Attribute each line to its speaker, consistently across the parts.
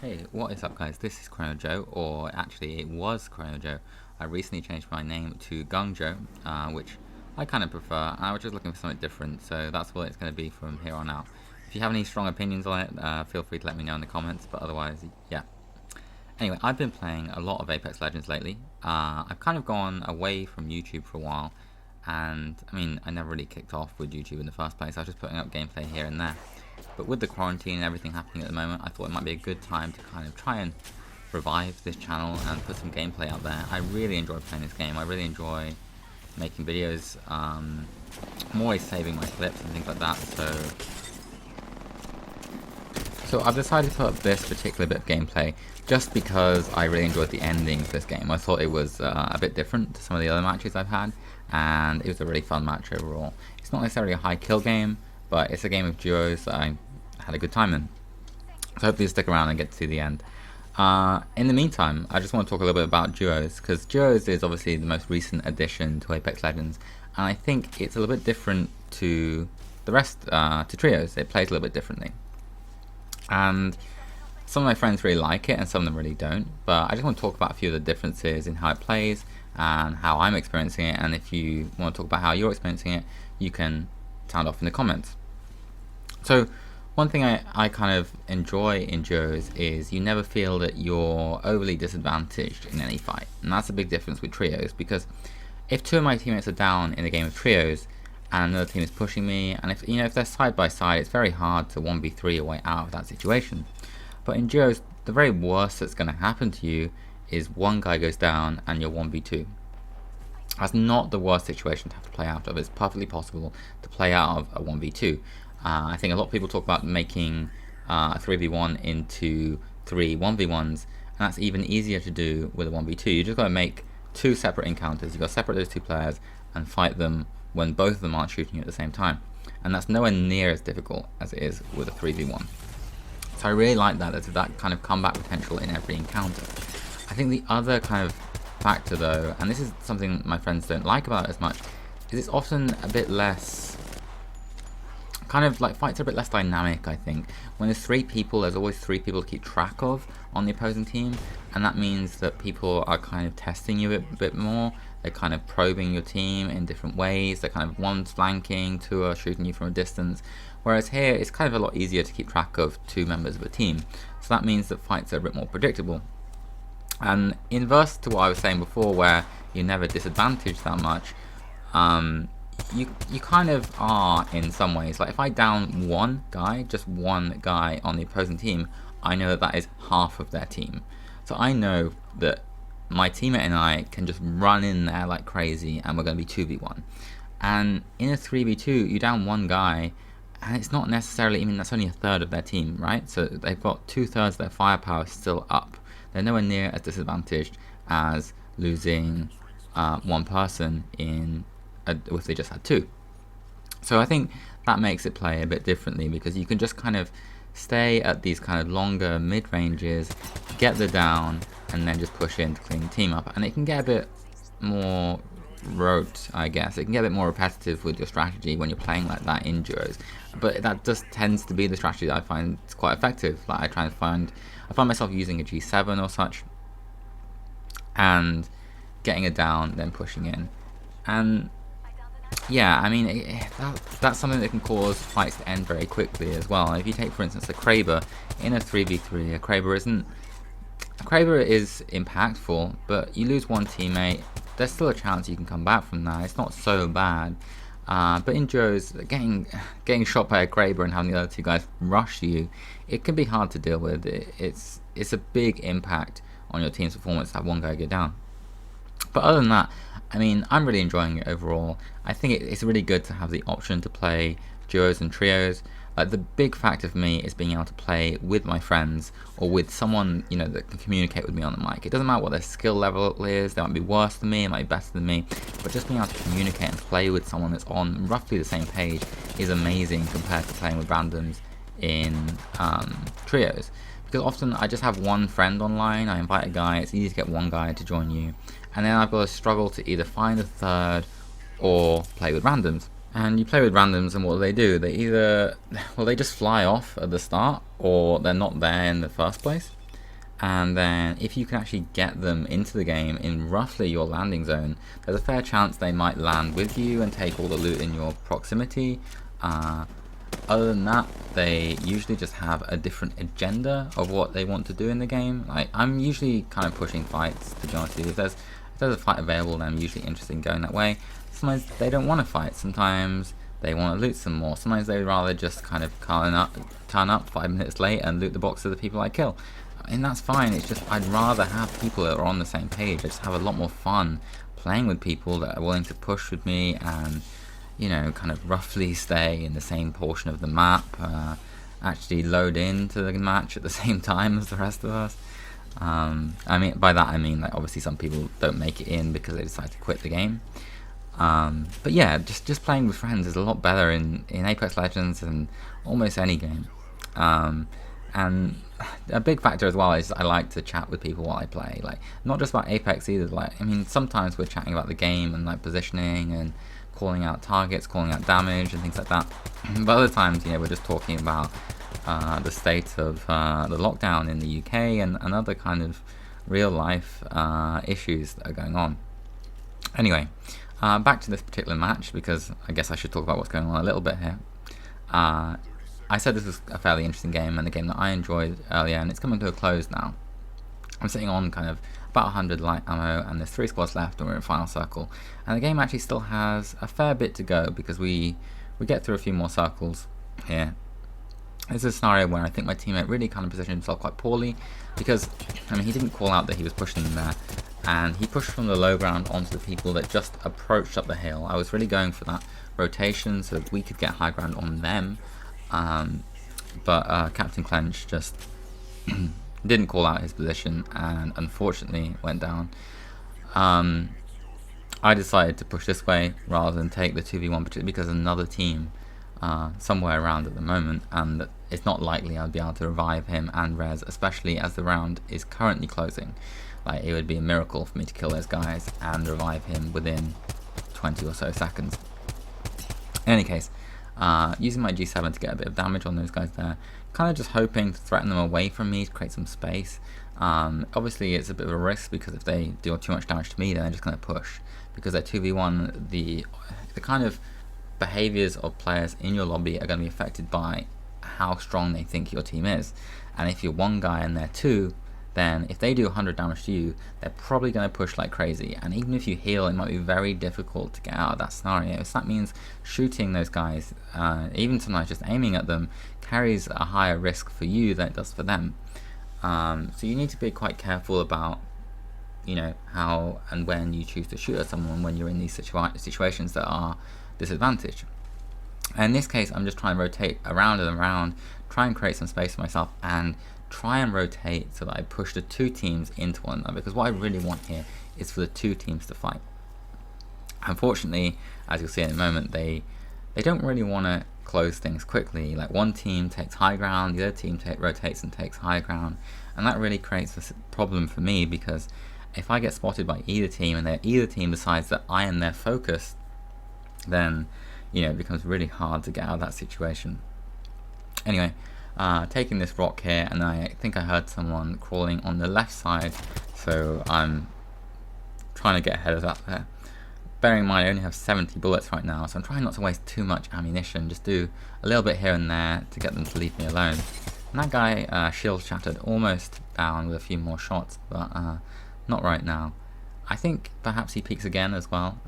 Speaker 1: Hey, what is up guys? This is Chrono Joe, or actually it was Chrono Joe. I recently changed my name to Gung Joe, which I kind of prefer. I was just looking for something different, so that's what it's going to be from here on out. If you have any strong opinions on it, feel free to let me know in the comments, but otherwise, yeah. Anyway, I've been playing a lot of Apex Legends lately. I've kind of gone away from YouTube for a while, and I mean, I never really kicked off with YouTube in the first place. I was just putting up gameplay here and there. But with the quarantine and everything happening at the moment, I thought it might be a good time to kind of try and revive this channel and put some gameplay out there. I really enjoy playing this game. I really enjoy making videos. I'm always saving my clips and things like that. So I've decided to put up this particular bit of gameplay just because I really enjoyed the ending of this game. I thought it was a bit different to some of the other matches I've had, and it was a really fun match overall. It's not necessarily a high kill game, but it's a game of duos that I had a good time in. So hopefully you stick around and get to the end. In the meantime, I just want to talk a little bit about duos, because duos is obviously the most recent addition to Apex Legends, and I think it's a little bit different to the rest, to trios. It plays a little bit differently. And some of my friends really like it and some of them really don't, but I just want to talk about a few of the differences in how it plays and how I'm experiencing it, and if you want to talk about how you're experiencing it, you can sound off in the comments. So one thing I kind of enjoy in duos is you never feel that you're overly disadvantaged in any fight, and that's a big difference with trios, because if two of my teammates are down in a game of trios and another team is pushing me, and if they're side by side, it's very hard to 1v3 your way out of that situation. But in duos, the very worst that's going to happen to you is one guy goes down and you're 1v2. That's not the worst situation to have to play out of. It's perfectly possible to play out of a 1v2. I think a lot of people talk about making a 3v1 into 3 1v1s, and that's even easier to do with a 1v2. You just got to make two separate encounters. You've got to separate those two players and fight them when both of them aren't shooting you at the same time. And that's nowhere near as difficult as it is with a 3v1. So I really like that. There's that kind of comeback potential in every encounter. I think the other kind of factor though, and this is something my friends don't like about it as much, is it's often a bit less, kind of like fights are a bit less dynamic. I think when there's 3 people, there's always 3 people to keep track of on the opposing team, and that means that people are kind of testing you a bit more. They're kind of probing your team in different ways. They're kind of one's flanking, 2 are shooting you from a distance, whereas here it's kind of a lot easier to keep track of 2 members of a team, so that means that fights are a bit more predictable. And inverse to what I was saying before, where you're never disadvantaged that much, you kind of are in some ways. Like if I down one guy, just one guy on the opposing team, I know that is half of their team. So I know that my teammate and I can just run in there like crazy and we're going to be 2v1. And in a 3v2, you down one guy, and it's not necessarily, that's only a third of their team, right? So they've got 2/3 of their firepower still up. They're nowhere near as disadvantaged as losing one person if they just had 2. So I think that makes it play a bit differently, because you can just kind of stay at these kind of longer mid-ranges, get the down, and then just push in to clean the team up. And it can get a bit more rote, I guess. It can get a bit more repetitive with your strategy when you're playing like that in duos. But that just tends to be the strategy that I find is quite effective. Like I find myself using a G7 or such, and getting it down, then pushing in. And yeah, I mean, that's something that can cause fights to end very quickly as well. If you take, for instance, a Kraber in a 3v3, a Kraber is impactful, but you lose one teammate, there's still a chance you can come back from that. It's not so bad. But in duos, getting shot by a Kraber and having the other 2 guys rush you, it can be hard to deal with. It's a big impact on your team's performance to have one guy go down. But other than that, I mean, I'm really enjoying it overall. I think it's really good to have the option to play duos and trios. The big factor for me is being able to play with my friends, or with someone that can communicate with me on the mic. It doesn't matter what their skill level is. They might be worse than me, it might be better than me, but just being able to communicate and play with someone that's on roughly the same page is amazing compared to playing with randoms in trios. Because often I just have one friend online, I invite a guy, it's easy to get one guy to join you, and then I've got to struggle to either find a third or play with randoms. And you play with randoms, and what do? They either, they just fly off at the start, or they're not there in the first place. And then if you can actually get them into the game in roughly your landing zone, there's a fair chance they might land with you and take all the loot in your proximity. Other than that, they usually just have a different agenda of what they want to do in the game. Like, I'm usually kind of pushing fights, to be honest with you. If there's a fight available, then I'm usually interested in going that way. Sometimes they don't want to fight. Sometimes they want to loot some more. Sometimes they'd rather just kind of turn up 5 minutes late and loot the box of the people I kill. And that's fine. It's just I'd rather have people that are on the same page. I just have a lot more fun playing with people that are willing to push with me and, you know, kind of roughly stay in the same portion of the map, actually load into the match at the same time as the rest of us. I mean, by that I mean, like, obviously some people don't make it in because they decide to quit the game. But yeah, just playing with friends is a lot better in Apex Legends and almost any game. And a big factor as well is I like to chat with people while I play. Like, not just about Apex either. Like, I mean, sometimes we're chatting about the game and like positioning and calling out targets, calling out damage and things like that. But other times, you know, we're just talking about the state of the lockdown in the UK and other kind of real life issues that are going on. Anyway, back to this particular match, because I guess I should talk about what's going on a little bit here. I said this was a fairly interesting game and a game that I enjoyed earlier, and it's coming to a close now. I'm sitting on kind of about 100 light ammo, and there's 3 squads left, and we're in final circle. And the game actually still has a fair bit to go, because we get through a few more circles here. This is a scenario where I think my teammate really kind of positioned himself quite poorly, because, I mean, he didn't call out that he was pushing them there, and he pushed from the low ground onto the people that just approached up the hill. I was really going for that rotation so that we could get high ground on them, but Captain Clench just didn't call out his position and unfortunately went down. I decided to push this way rather than take the 2v1, particularly because another team somewhere around at the moment, and it's not likely I'd be able to revive him and res, especially as the round is currently closing. Like, it would be a miracle for me to kill those guys and revive him within 20 or so seconds. In any case, using my G7 to get a bit of damage on those guys there, kind of just hoping to threaten them away from me to create some space. Obviously it's a bit of a risk, because if they deal too much damage to me, then they're just going to push, because they're 2v1. The kind of behaviors of players in your lobby are going to be affected by how strong they think your team is, and if you're one guy and they're two, then if they do 100 damage to you, they're probably going to push like crazy, and even if you heal, it might be very difficult to get out of that scenario. So that means shooting those guys, even sometimes just aiming at them, carries a higher risk for you than it does for them. So you need to be quite careful about, you know, how and when you choose to shoot at someone when you're in these situations that are disadvantaged. And in this case, I'm just trying to rotate around and around, try and create some space for myself, and try and rotate so that I push the 2 teams into one another, because what I really want here is for the 2 teams to fight. Unfortunately, as you'll see in a moment, they don't really want to close things quickly. Like, one team takes high ground, the other team rotates and takes high ground, and that really creates a problem for me, because if I get spotted by either team and either team decides that I am their focus, then, you know, it becomes really hard to get out of that situation. Anyway, taking this rock here, and I think I heard someone crawling on the left side, so I'm trying to get ahead of that there. Bearing in mind I only have 70 bullets right now, so I'm trying not to waste too much ammunition, just do a little bit here and there to get them to leave me alone. And that guy, shield shattered, almost down with a few more shots, but not right now. I think perhaps he peeks again as well.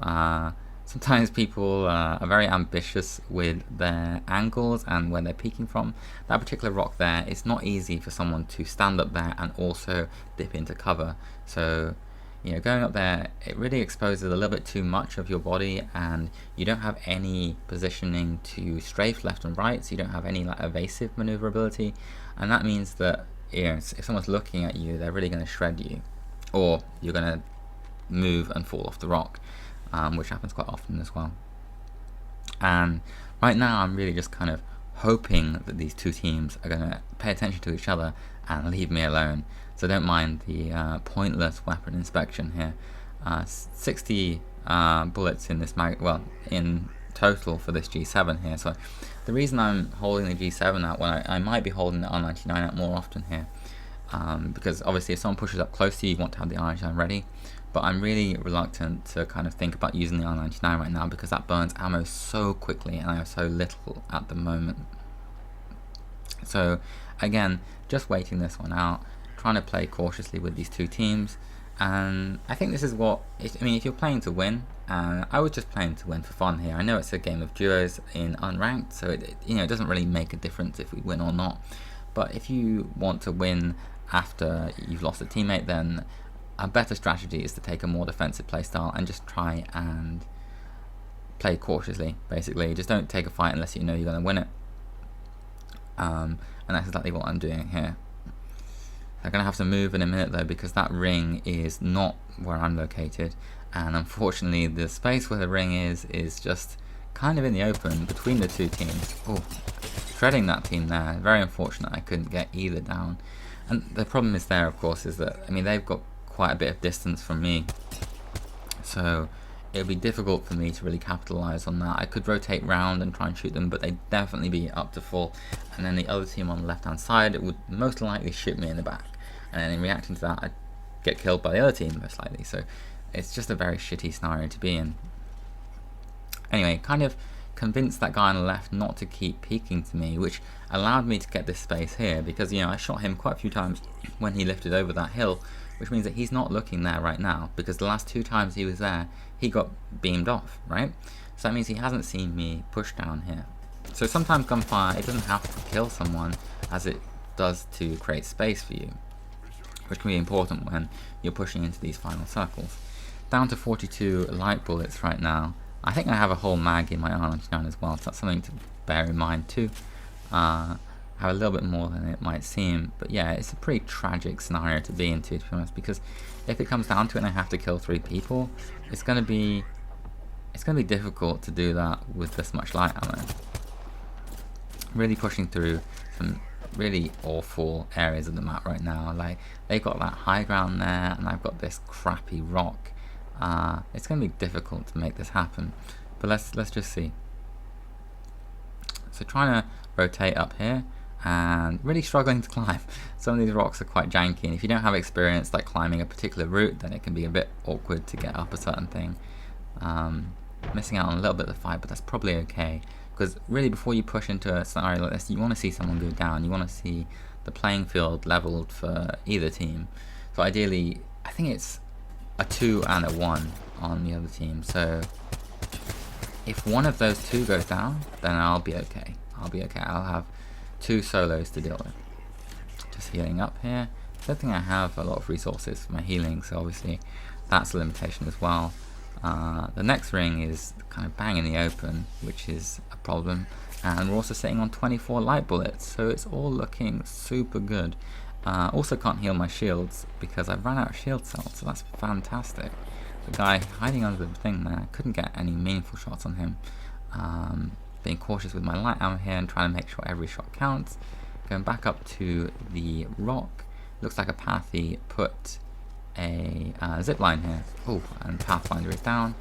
Speaker 1: Sometimes people are very ambitious with their angles and where they're peeking from. That particular rock there, it's not easy for someone to stand up there and also dip into cover. So, you know, going up there, it really exposes a little bit too much of your body, and you don't have any positioning to strafe left and right, so you don't have any like evasive maneuverability, and that means that, you know, if someone's looking at you, they're really going to shred you, or you're going to move and fall off the rock. Which happens quite often as well. And right now I'm really just kind of hoping that these 2 teams are going to pay attention to each other and leave me alone. So don't mind the pointless weapon inspection here. 60 bullets in this in total for this G7 here. So the reason I'm holding the G7 out when I might be holding the R99 out more often here because obviously if someone pushes up close to you, you want to have the R99 ready. But I'm really reluctant to kind of think about using the R99 right now because that burns ammo so quickly and I have so little at the moment. So again, just waiting this one out, trying to play cautiously with these two teams. And I think this is what, I mean, if you're playing to win, I was just playing to win for fun here. I know it's a game of duos in unranked, so it doesn't really make a difference if we win or not. But if you want to win after you've lost a teammate, then a better strategy is to take a more defensive playstyle and just try and play cautiously, basically. Just don't take a fight unless you know you're going to win it. And that's exactly what I'm doing here. I'm going to have to move in a minute though, because that ring is not where I'm located, and unfortunately the space where the ring is just kind of in the open between the two teams. Oh, shredding that team there. Very unfortunate I couldn't get either down. And the problem is there, of course, is that, I mean, they've got quite a bit of distance from me, so it would be difficult for me to really capitalize on that. I could rotate round and try and shoot them, but they'd definitely be up to full, and then the other team on the left hand side would most likely shoot me in the back, and then in reacting to that I'd get killed by the other team most likely. So it's just a very shitty scenario to be in. Anyway, kind of convinced that guy on the left not to keep peeking to me, which allowed me to get this space here, because I shot him quite a few times when he lifted over that hill, which means that he's not looking there right now, because the last two times he was there he got beamed off, right? So that means he hasn't seen me push down here. So sometimes gunfire, it doesn't have to kill someone as it does to create space for you, which can be important when you're pushing into these final circles. Down to 42 light bullets right now. I think I have a whole mag in my R99 as well, so that's something to bear in mind too. Have a little bit more than it might seem, but yeah, it's a pretty tragic scenario to be into, to be honest, because if it comes down to it and I have to kill 3 people, it's gonna be difficult to do that with this much light ammo. Really pushing through some really awful areas of the map right now. Like, they've got that high ground there and I've got this crappy rock. It's gonna be difficult to make this happen, but let's just see. So trying to rotate up here and really struggling to climb. Some of these rocks are quite janky, and if you don't have experience like climbing a particular route, then it can be a bit awkward to get up a certain thing. Missing out on a little bit of the fight, but that's probably okay, because really before you push into a scenario like this, you want to see someone go down. You want to see the playing field leveled for either team. So ideally, I think it's a 2 and a 1 on the other team, so if one of those two goes down, then I'll be okay. I'll have 2 solos to deal with. Just healing up here. I don't think I have a lot of resources for my healing, so obviously that's a limitation as well. The next ring is kind of bang in the open, which is a problem, and we're also sitting on 24 light bullets, so it's all looking super good. Also can't heal my shields because I've run out of shield cells, so that's fantastic. The guy hiding under the thing there, couldn't get any meaningful shots on him. Being cautious with my light ammo here and trying to make sure every shot counts. Going back up to the rock, looks like a pathy put a zip line here. Oh, and Pathfinder is down.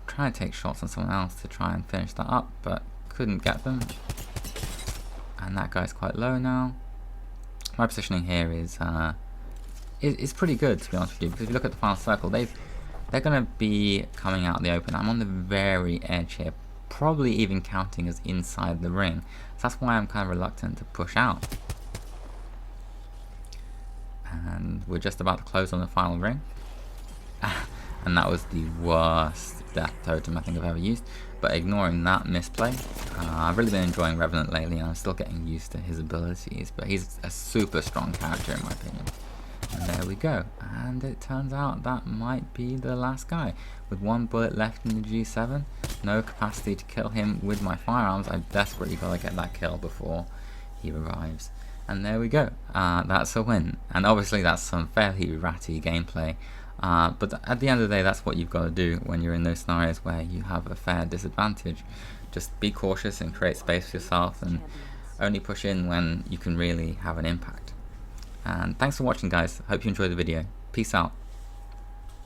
Speaker 1: Trying to take shots on someone else to try and finish that up, but couldn't get them. And that guy's quite low now. My positioning here is pretty good, to be honest with you, because if you look at the final circle, they're going to be coming out in the open. I'm on the very edge here, probably even counting as inside the ring. So that's why I'm kind of reluctant to push out. And we're just about to close on the final ring. And that was the worst death totem I think I've ever used. But ignoring that misplay, I've really been enjoying Revenant lately, and I'm still getting used to his abilities. But he's a super strong character in my opinion. And there we go. And it turns out that might be the last guy. With 1 bullet left in the G7, no capacity to kill him with my firearms. I've desperately got to get that kill before he revives. And there we go. That's a win. And obviously that's some fairly ratty gameplay. But at the end of the day, that's what you've got to do when you're in those scenarios where you have a fair disadvantage. Just be cautious and create space for yourself, and only push in when you can really have an impact. And thanks for watching, guys. Hope you enjoyed the video. Peace out.